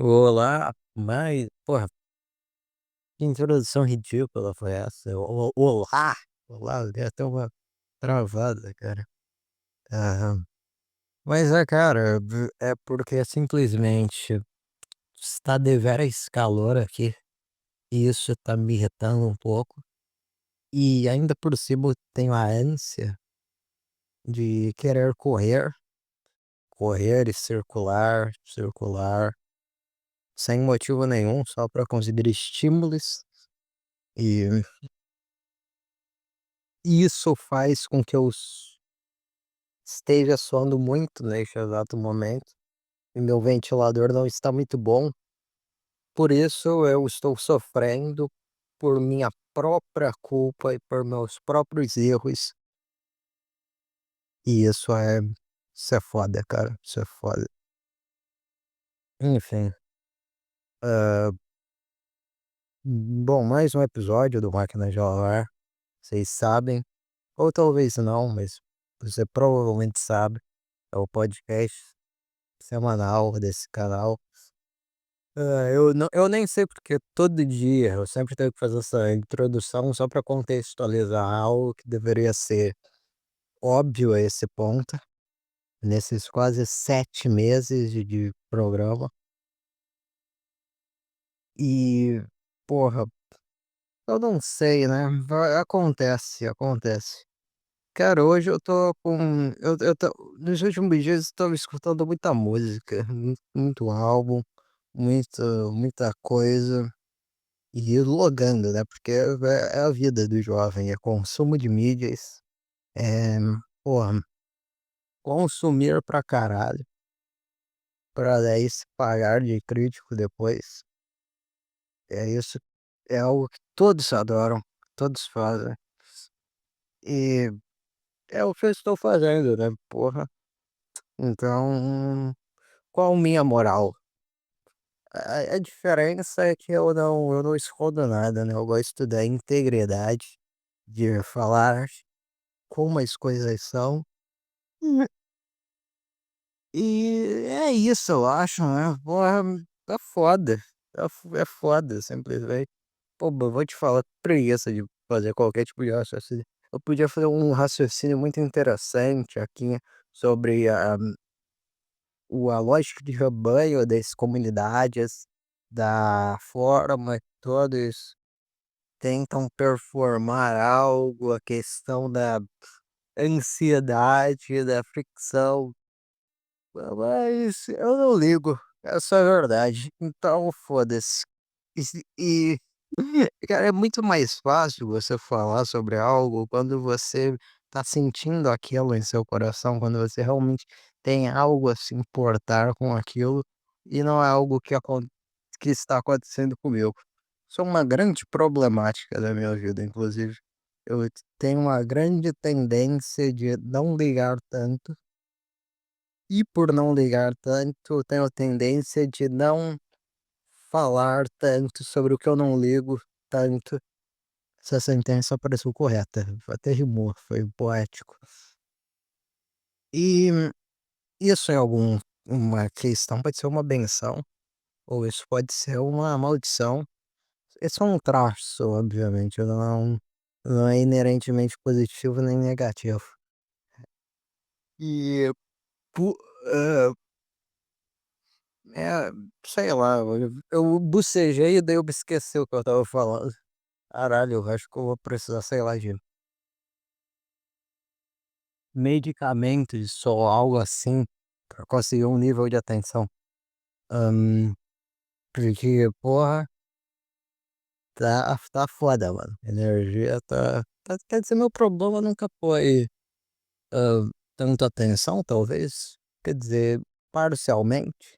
Olá, mas, porra, que introdução ridícula foi essa? Olá! Olá, deu até uma travada, cara. Aham. Mas cara, é porque simplesmente está deveras calor aqui e isso tá me irritando um pouco. E ainda por cima eu tenho a ânsia de querer correr, correr e circular, circular, sem motivo nenhum, só para conseguir estímulos. E isso faz com que eu esteja suando muito neste exato momento e meu ventilador não está muito bom. Por isso eu estou sofrendo por minha própria culpa e por meus próprios erros. E isso é foda, cara. Isso é foda. Enfim, ah, bom, mais um episódio do Máquina de Lavar. Vocês sabem, ou talvez não, mas você provavelmente sabe. É o podcast semanal desse canal. Eu nem sei porque todo dia eu sempre tenho que fazer essa introdução só para contextualizar algo que deveria ser óbvio a esse ponto, nesses quase 7 meses de programa. E, porra, eu não sei, né? Acontece, acontece. Cara, hoje eu tô com. Nos últimos dias eu tava escutando muita música, muito álbum, muita coisa. E logando, né, porque é a vida do jovem, é consumo de mídias, é, porra, consumir pra caralho, pra daí se pagar de crítico depois. É isso, é algo que todos adoram, todos fazem. E é o que eu estou fazendo, né, porra. Então, qual minha moral? A diferença é que eu não escondo nada, né, eu gosto da integridade, de falar como as coisas são. E é isso, eu acho, né? Porra, é foda. É foda, simplesmente. Pô, eu vou te falar, preguiça de fazer qualquer tipo de raciocínio. Eu podia fazer um raciocínio muito interessante aqui sobre a lógica de rebanho das comunidades, da forma que todos tentam performar algo, a questão da ansiedade, da fricção. Mas eu não ligo, essa é a verdade. Então, foda-se. E, cara, é muito mais fácil você falar sobre algo quando você tá sentindo aquilo em seu coração, quando você realmente tem algo a se importar com aquilo e não é algo que está acontecendo comigo. Isso é uma grande problemática da minha vida, inclusive. Eu tenho uma grande tendência de não ligar tanto e por não ligar tanto, eu tenho a tendência de não falar tanto sobre o que eu não ligo tanto. Essa sentença pareceu correta, até rimou, foi poético. E isso é uma questão, pode ser uma benção, ou isso pode ser uma maldição. Isso é um traço, obviamente, não é inerentemente positivo nem negativo. E, pu- eh, É, sei lá, eu bucejei e daí eu me esqueci o que eu tava falando. Caralho, eu acho que eu vou precisar, sei lá, de medicamentos ou algo assim pra conseguir um nível de atenção. Hum, porque, porra, tá foda, mano. Energia quer dizer, meu problema nunca foi tanta atenção, talvez. Quer dizer, parcialmente.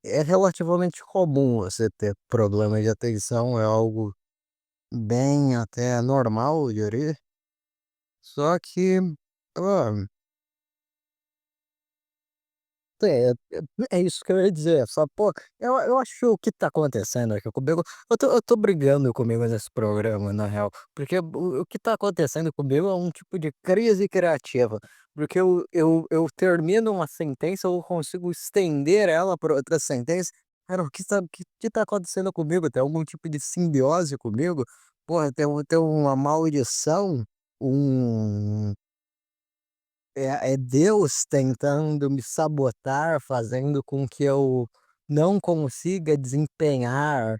É relativamente comum você ter problema de atenção, é algo bem até normal, eu diria. Só que, ah, é isso que eu ia dizer. Só, pô, eu acho que o que tá acontecendo aqui comigo. Eu tô brigando comigo nesse programa, na real. Porque o que tá acontecendo comigo é um tipo de crise criativa. Porque eu termino uma sentença, eu consigo estender ela para outra sentença. Cara, o que tá acontecendo comigo? Tem algum tipo de simbiose comigo? Porra, tem uma maldição, um é Deus tentando me sabotar, fazendo com que eu não consiga desempenhar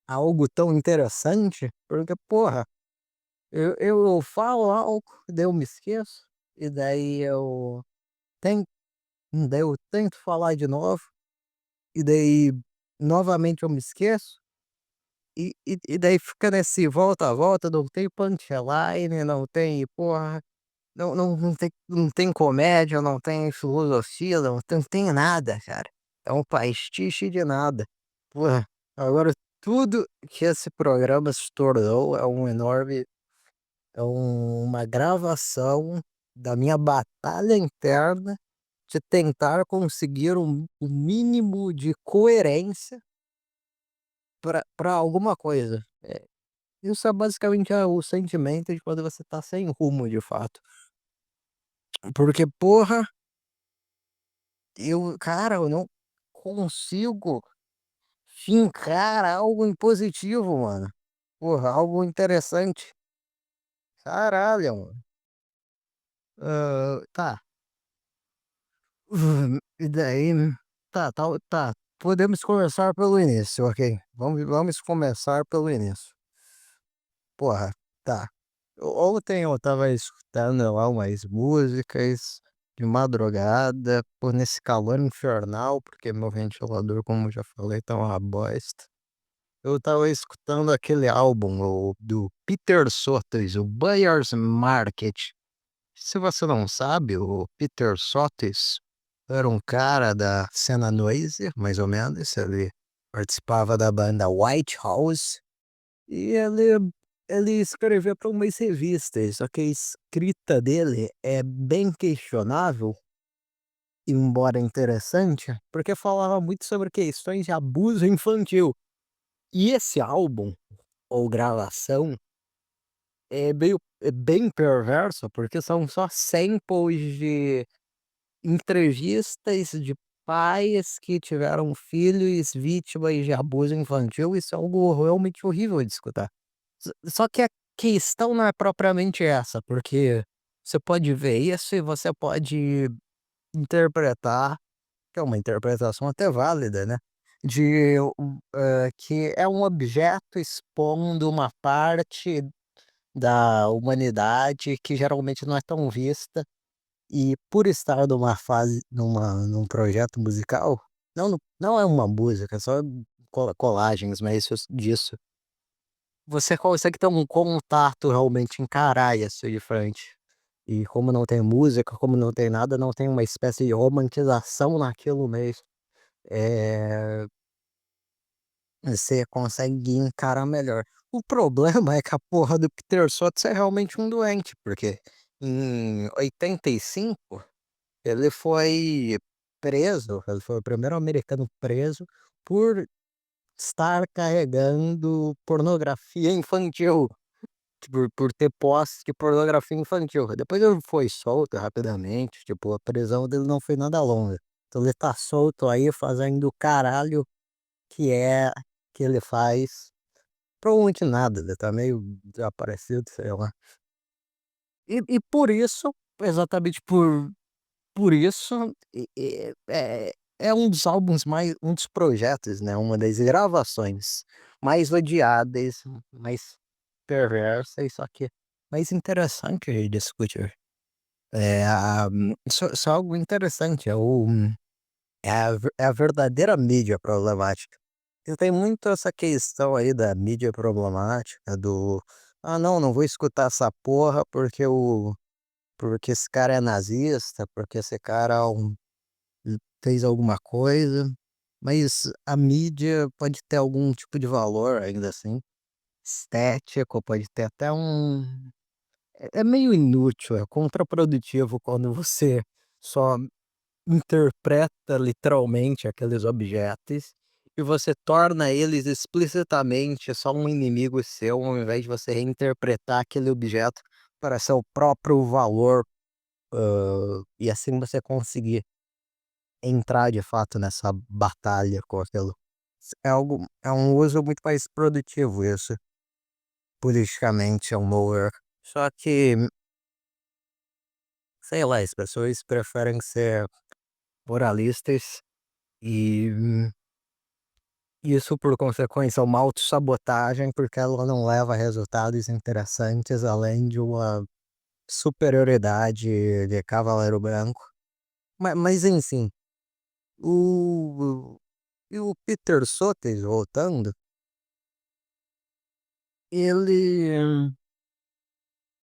algo tão interessante? Porque, porra, eu falo algo, daí eu me esqueço, e ten daí eu tento falar de novo, e daí novamente eu me esqueço. E daí fica nesse volta a volta, não tem punchline, não tem porra, não tem comédia, não tem filosofia, não tem nada, cara. É um pastiche de nada. Porra, agora tudo que esse programa se tornou uma gravação da minha batalha interna de tentar conseguir um mínimo de coerência pra alguma coisa. Isso é basicamente o sentimento de quando você tá sem rumo de fato. Porque, porra, eu não consigo fincar algo em positivo, mano. Porra, algo interessante. Caralho, mano. Tá. E daí, tá. Podemos começar pelo início, ok? Vamos começar pelo início. Porra, tá. Ontem eu tava escutando lá umas músicas de madrugada, por nesse calor infernal, porque meu ventilador, como eu já falei, tá uma bosta. Eu tava escutando aquele álbum do Peter Sotos, o Buyer's Market. Se você não sabe, o Peter Sotos era um cara da cena noise, mais ou menos. Ele participava da banda White House. E ele escreveu para umas revistas, só que a escrita dele é bem questionável, embora interessante, porque falava muito sobre questões de abuso infantil. E esse álbum, ou gravação, é bem perverso, porque são só samples de entrevistas de pais que tiveram filhos vítimas de abuso infantil. Isso é algo realmente horrível de escutar. Só que a questão não é propriamente essa, porque você pode ver isso e você pode interpretar, que é uma interpretação até válida, né? Que é um objeto expondo uma parte da humanidade que geralmente não é tão vista, e por estar numa fase, num projeto musical, não é uma música, é só colagens, mas isso disso. Você consegue ter um contato, realmente encarar isso de frente. E como não tem música, como não tem nada, não tem uma espécie de romantização naquilo mesmo. Eh, Você consegue encarar melhor. O problema é que a porra do Peter Sotos é realmente um doente, porque em 85 ele foi ele foi o primeiro americano preso por estar carregando pornografia infantil. Por ter posse de pornografia infantil. Depois ele foi solto rapidamente, tipo, a prisão dele não foi nada longa. Então ele tá solto aí fazendo o caralho que é que ele faz. Provavelmente nada, ele tá meio desaparecido, sei lá. E por isso, exatamente por isso, é um dos álbuns mais, um dos projetos, né? Uma das gravações mais odiadas, mais perversas, só que mais interessante de discutir. Só algo interessante, é a verdadeira mídia problemática. E tem muito essa questão aí da mídia problemática, ah, não vou escutar essa porra porque esse cara é nazista, porque esse cara fez alguma coisa. Mas a mídia pode ter algum tipo de valor ainda assim, estético, pode ter até é meio inútil, é contraprodutivo quando você só interpreta literalmente aqueles objetos e você torna eles explicitamente só um inimigo seu, ao invés de você reinterpretar aquele objeto para seu próprio valor, e assim você conseguir entrar de fato nessa batalha com aquilo. É um uso muito mais produtivo isso, politicamente, ao meu ver. Só que, sei lá, as pessoas preferem ser moralistas e isso, por consequência, é uma autossabotagem, porque ela não leva a resultados interessantes além de uma superioridade de cavaleiro branco. Mas enfim, o e o Peter Sotes, voltando, ele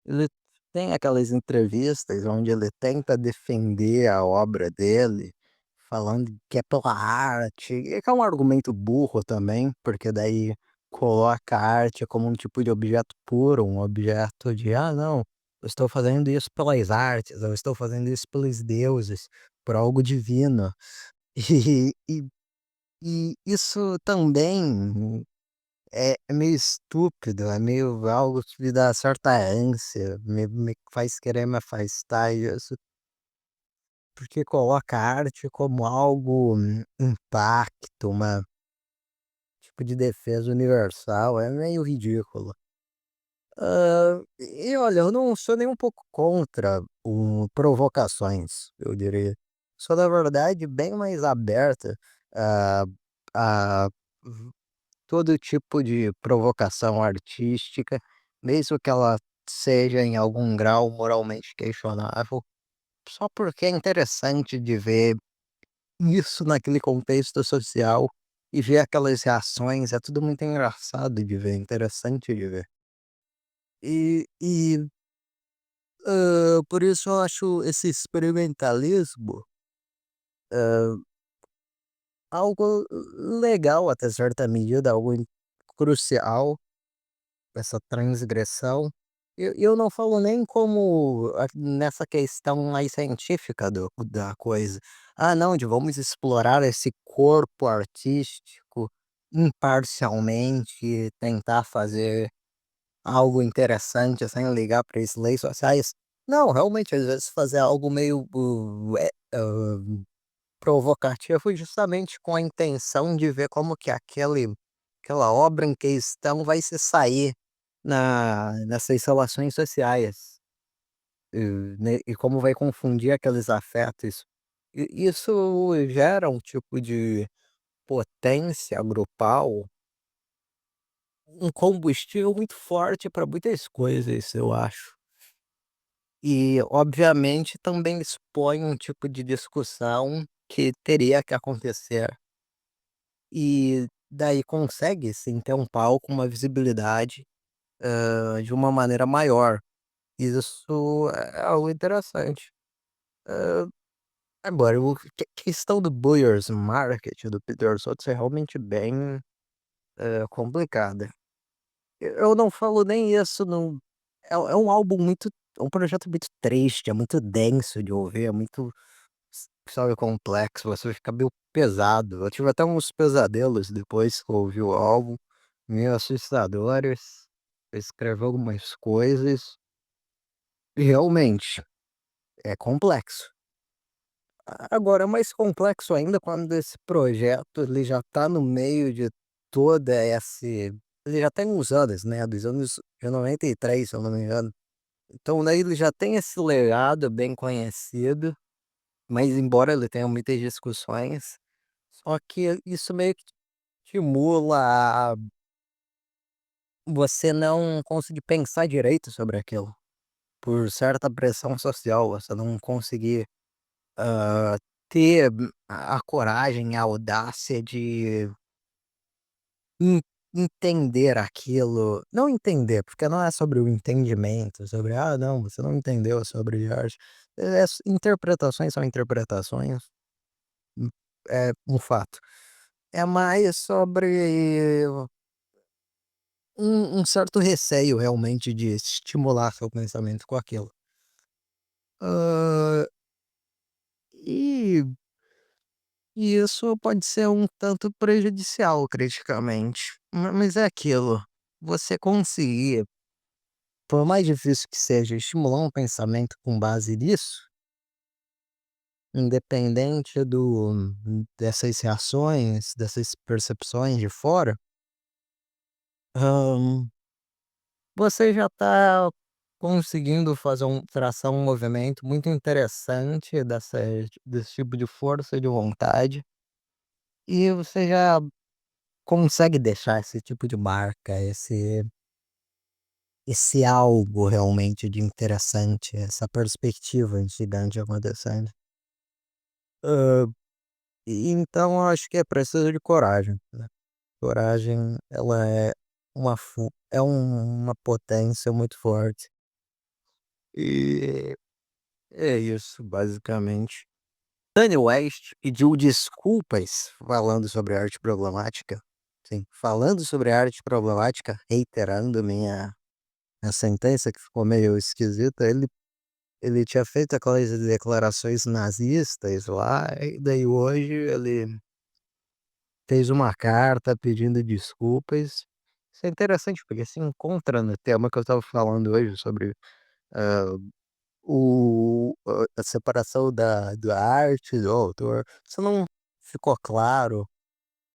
ele tem aquelas entrevistas onde ele tenta defender a obra dele, falando que é pela arte, e que é um argumento burro também, porque daí coloca a arte como um tipo de objeto puro, um objeto de: "Ah, não, eu estou fazendo isso pelas artes, eu estou fazendo isso pelos deuses, por algo divino". E e e isso também é meio estúpido, é meio algo que me dá certa ânsia, me faz querer me afastar disso, porque coloca a arte como algo, impacto, uma tipo de defesa universal, é meio ridículo. E olha, eu não sou nem um pouco contra provocações, eu diria. Sou, na verdade, bem mais aberta a a todo tipo de provocação artística, mesmo que ela seja em algum grau moralmente questionável, só porque é interessante de ver isso naquele contexto social e ver aquelas reações, é tudo muito engraçado de ver, interessante de ver. E por isso eu acho esse experimentalismo, hã, algo legal até certa medida, algo crucial. Essa transgressão. Eu não falo nem como nessa questão mais científica da coisa. "Ah não, de vamos explorar esse corpo artístico imparcialmente e tentar fazer algo interessante sem ligar para as leis sociais". Não, realmente, às vezes fazer algo meio, provocativo justamente com a intenção de ver como que aquela obra em questão vai se sair nessas relações sociais, né, e como vai confundir aqueles afetos. E isso gera um tipo de potência grupal, um combustível muito forte para muitas coisas, eu acho. E, obviamente, também expõe um tipo de discussão que teria que acontecer. E daí consegue sim ter um palco, uma visibilidade, de uma maneira maior. Isso é algo interessante. Hã, agora o questão do Buyers Market do Peter Sotos é realmente bem, complicada. Eu não falo nem isso no é um álbum muito é um projeto muito triste, é muito denso de ouvir, é muito, sabe, complexo, você fica meio pesado. Eu tive até uns pesadelos depois que eu ouvi o álbum, meio assustadores. Eu escrevi algumas coisas e realmente é complexo. Agora é mais complexo ainda quando esse projeto ele já tá no meio de toda esse ele já tem uns anos, né, dos anos de 93, se eu não me engano. Então daí ele já tem esse legado bem conhecido, mas embora ele tenha muitas discussões, só que isso meio que estimula a você não conseguir pensar direito sobre aquilo, por certa pressão social, você não conseguir, ter a coragem, a audácia de en entender aquilo, não entender, porque não é sobre o entendimento, sobre: "Ah, não, você não entendeu sobre arte". Interpretações são interpretações, hum, é um fato. É mais sobre um certo receio realmente de estimular seu pensamento com aquilo. Hã, e e isso pode ser um tanto prejudicial criticamente, mas é aquilo, você conseguir, por mais difícil que seja, estimular um pensamento com base nisso, independente dessas reações, dessas percepções de fora, hã, você já está conseguindo traçar um movimento muito interessante desse tipo de força de vontade, e você já consegue deixar esse tipo de marca, esse algo realmente de interessante, essa perspectiva gigante acontecendo. Hã, então eu acho que é preciso de coragem, né. Coragem, ela é uma potência muito forte. E é isso, basicamente. Kanye West pediu desculpas falando sobre arte problemática. Sim, falando sobre arte problemática, reiterando minha sentença que ficou meio esquisita, ele tinha feito aquelas declarações nazistas lá, e daí hoje ele fez uma carta pedindo desculpas. Isso é interessante, porque se encontra no tema que eu estava falando hoje sobre, hã, a separação da arte do autor. Isso não ficou claro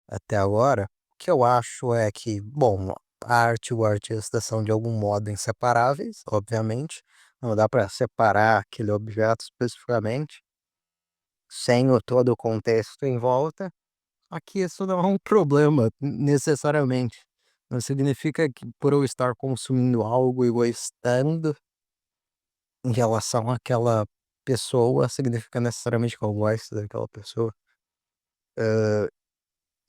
até agora. O que eu acho é que, bom, a arte e o artista são de algum modo inseparáveis, obviamente. Não dá para separar aquele objeto especificamente, sem todo o contexto em volta. Aqui isso não é um problema, necessariamente. Não significa que por eu estar consumindo algo e gostando em relação àquela pessoa, significa necessariamente que eu gosto daquela pessoa.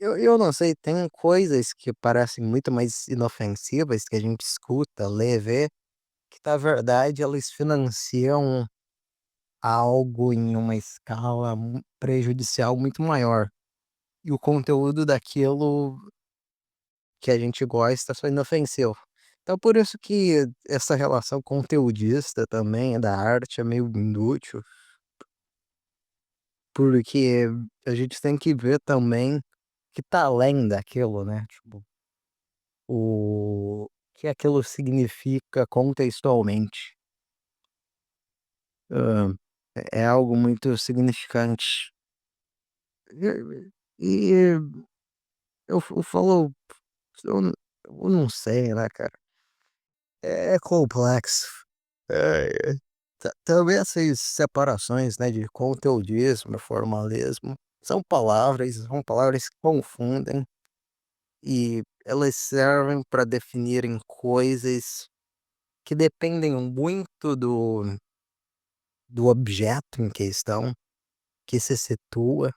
Eu não sei, tem coisas que parecem muito mais inofensivas que a gente escuta, lê, vê, que na verdade elas financiam algo em uma escala prejudicial muito maior. E o conteúdo daquilo que a gente gosta só inofensivo. Então por isso que essa relação conteudista também da arte é meio inútil, porque a gente tem que ver também que tá além daquilo, né, tipo, o que aquilo significa contextualmente. Hã, é algo muito significante. E eu falo, eu não sei, né, cara. É complexo. É. Também essas separações, né, de conteudismo e formalismo são palavras que confundem e elas servem para definirem coisas que dependem muito do objeto em questão, que se situa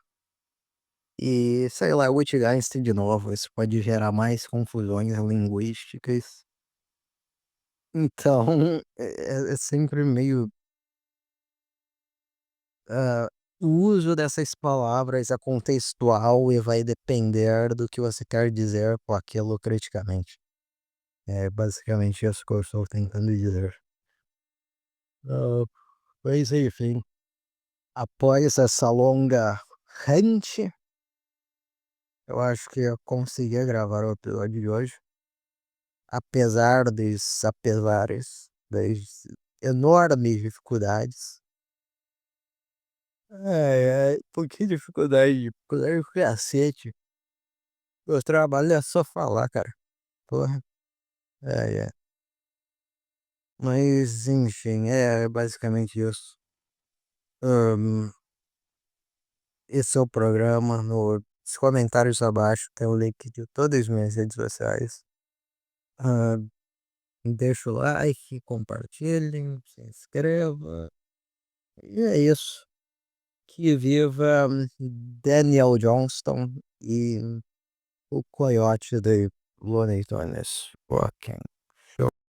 e, sei lá, Wittgenstein de novo, isso pode gerar mais confusões linguísticas. Então, é sempre meio, hã, o uso dessas palavras é contextual e vai depender do que você quer dizer com aquilo criticamente. É basicamente isso que eu estou tentando dizer. Hã, mas enfim, após essa longa rante, eu acho que eu consegui gravar o episódio de hoje, apesar dos apesares, das enormes dificuldades. Porque dificuldade do cacete. Meu trabalho é só falar, cara. Porra. É. Mas enfim, é basicamente isso. Hum, esse é o programa. Nos comentários abaixo tem o link de todas as minhas redes sociais. Ah, deixa o like, compartilhem, se inscreva. E é isso. Que viva Daniel Johnston e o coiote de Looney Tunes. Fucking